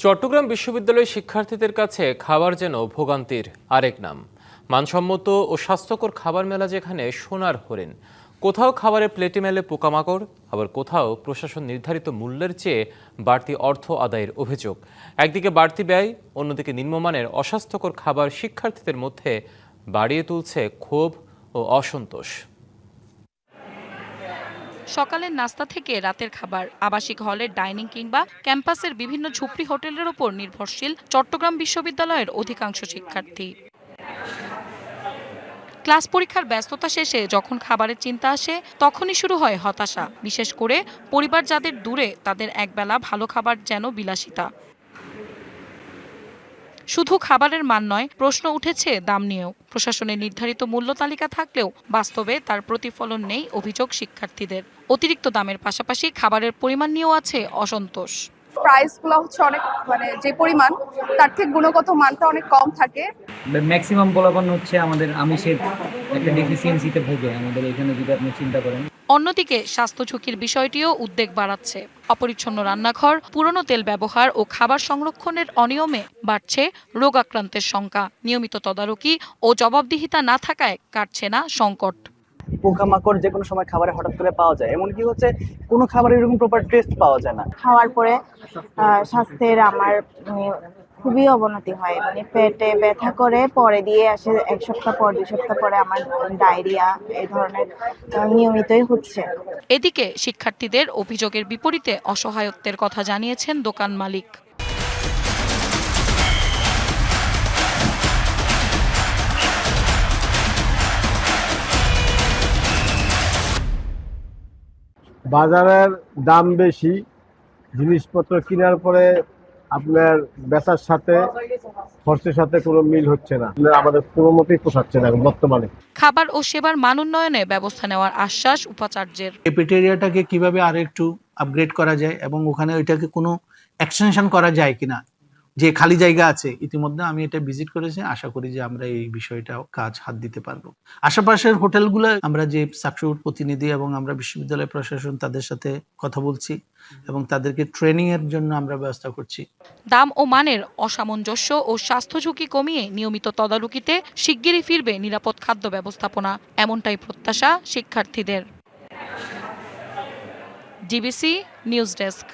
চট্টগ্রাম বিশ্ববিদ্যালয়ের শিক্ষার্থীদের কাছে খাবার যেন ভোগান্তির আরেক নাম। মানসম্মত ও স্বাস্থ্যকর খাবার মেলা যেখানে সোনার হরিণ। কোথাও খাবারের প্লেটে মেলে পোকামাকড়, আবার কোথাও প্রশাসন নির্ধারিত মূল্যের চেয়ে বাড়তি অর্থ আদায়ের অভিযোগ। একদিকে বাড়তি ব্যয়, অন্যদিকে নিম্নমানের অস্বাস্থ্যকর খাবার শিক্ষার্থীদের মধ্যে বাড়িয়ে তুলছে ক্ষোভ ও অসন্তোষ। সকালের নাস্তা থেকে রাতের খাবার, আবাসিক হলের ডাইনিং কিংবা ক্যাম্পাসের বিভিন্ন ঝুপড়ি হোটেলের ওপর নির্ভরশীল চট্টগ্রাম বিশ্ববিদ্যালয়ের অধিকাংশ শিক্ষার্থী। ক্লাস পরীক্ষার ব্যস্ততা শেষে যখন খাবারের চিন্তা আসে, তখনই শুরু হয় হতাশা। বিশেষ করে পরিবার যাদের দূরে, তাদের একবেলা ভালো খাবার যেন বিলাসিতা। শুধু খাবারের মান নয়, প্রশ্ন উঠেছে দাম নিয়েও। প্রশাসনের নির্ধারিত মূল্য তালিকা থাকলেও বাস্তবে তার প্রতিফলন নেই অভিযোগ শিক্ষার্থীদের। অতিরিক্ত দামের পাশাপাশি খাবারের পরিমাণ নিয়েও আছে অসন্তোষ। প্রাইসগুলো হচ্ছে অনেক যে পরিমাণ তার থেকে গুণগত মানটা অনেক কম থাকে। ম্যাক্সিমাম পোলাপান হচ্ছে আমাদের আমিষের একটা ডেফিসিয়েন্সিতে ভোগে আমাদের এখানে, যদি আপনি চিন্তা করেন। অন্যদিকে স্বাস্থ্য ঝুঁকির বিষয়টিও উদ্বেগ বাড়াচ্ছে। অপরিচ্ছন্ন রান্নাঘর, পুরনো তেল ব্যবহার ও খাবার সংরক্ষণের অনিয়মে বাড়ছে রোগ আক্রান্তের সংখ্যা। নিয়মিত তদারকি ও জবাবদিহিতা না থাকায় কাটছে না সংকট। পোকামাকড় যে কোনো সময় খাবারে হঠাৎ করে পাওয়া যায়, এমনকি হচ্ছে কোনো খাবারের এরকম প্রপার টেস্ট পাওয়া যায় না। খাওয়ার পরে স্বাস্থ্যের আমার খুবই অবনতি হয়, পেটে ব্যথা করে, পরে দিয়ে আসে 1 সপ্তাহ পর 2 সপ্তাহ পরে আমার ডায়রিয়া এই ধরনের নিয়মিতই হচ্ছে। এদিকে শিক্ষার্থীদের অভিযোগের বিপরীতে অসহায়ত্বের কথা জানিয়েছেন দোকান মালিক। বাজারের দাম বেশি, জিনিসপত্র কেনার পরে আপনার বেচার সাথে খরচের সাথে কোনো মিল হচ্ছে না, আমাদের কোনো মতেই পোষাচ্ছে না বর্তমানে। খাবার ও সেবার মান উন্নয়নে ব্যবস্থা নেওয়ার আশ্বাস উপাচার্যের। ক্যাফেটেরিয়াটাকে কিভাবে আর একটু আপগ্রেড করা যায় এবং ওখানে ওইটাকে কোনো এক্সটেনশন করা যায় কিনা, যে খালি জায়গা আছে। ইতিমধ্যে আমি এটা ভিজিট করেছি, আশা করি যে আমরা এই বিষয়টা কাজ হাত দিতে পারবো। আশেপাশের হোটেলগুলো আমরা যে চাকসুর প্রতিনিধি এবং আমরা বিশ্ববিদ্যালয় প্রশাসন তাদের সাথে কথা বলছি এবং তাদেরকে ট্রেনিং এর জন্য আমরা ব্যবস্থা করছি। দাম ও মানের অসামঞ্জস্য ও স্বাস্থ্য ঝুঁকি কমিয়ে নিয়মিত তদারকিতে শিগগিরই ফিরবে নিরাপদ খাদ্য ব্যবস্থাপনা, এমনটাই প্রত্যাশা শিক্ষার্থীদের। DBC news desk.